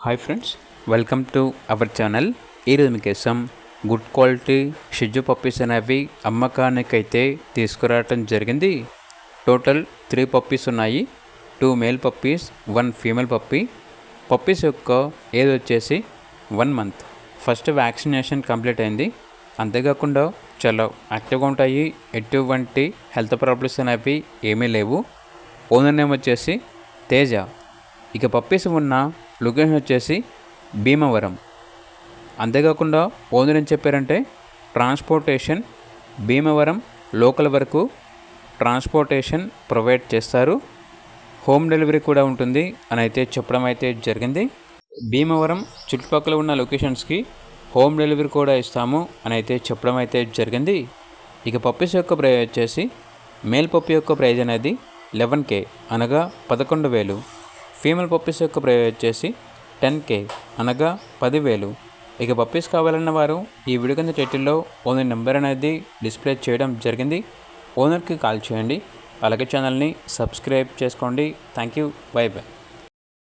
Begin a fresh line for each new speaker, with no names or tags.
Hi friends, welcome to our channel. ఈరోజు మీకోసం good quality షిజు puppies అనేవి అమ్మకానికైతే తీసుకురావటం జరిగింది. టోటల్ 3 పప్పీస్ ఉన్నాయి. 2 male puppies, 1 female puppy. Puppies యొక్క ఏజ్ వచ్చేసి 1 మంత్. ఫస్ట్ వ్యాక్సినేషన్ కంప్లీట్ అయింది. అంతేకాకుండా చాలా యాక్టివ్గా ఉంటాయి. ఎటువంటి హెల్త్ ప్రాబ్లమ్స్ అనేవి ఏమీ లేవు. ఓనర్ నేమ్ వచ్చేసి తేజ. ఇక పప్పీస్ ఉన్న లొకేషన్ వచ్చేసి భీమవరం. అంతేకాకుండా ఓనర్ ఏం చెప్పారంటే ట్రాన్స్పోర్టేషన్ భీమవరం లోకల్ వరకు ట్రాన్స్పోర్టేషన్ ప్రొవైడ్ చేస్తారు, హోమ్ డెలివరీ కూడా ఉంటుంది అని అయితే చెప్పడం అయితే జరిగింది. భీమవరం చుట్టుపక్కల ఉన్న లొకేషన్స్కి హోమ్ డెలివరీ కూడా ఇస్తాము అని అయితే చెప్పడం అయితే జరిగింది. ఇక పప్పీస్ యొక్క ప్రైస్ వచ్చేసి మేల్ పప్పీ యొక్క ప్రైజ్ అనేది 11K అనగా 11,000. ఫీమేల్ పప్పీస్ యొక్క ప్రైస్ వచ్చేసి 10K అనగా 10,000. ఇక పప్పీస్ కావాలన్న వారు ఈ వీడియో కింద టైటిల్లో ఓనర్ నెంబర్ అనేది డిస్ప్లే చేయడం జరిగింది. ఓనర్కి కాల్ చేయండి. అలాగే ఛానల్ని సబ్స్క్రైబ్ చేసుకోండి. Thank you. By by.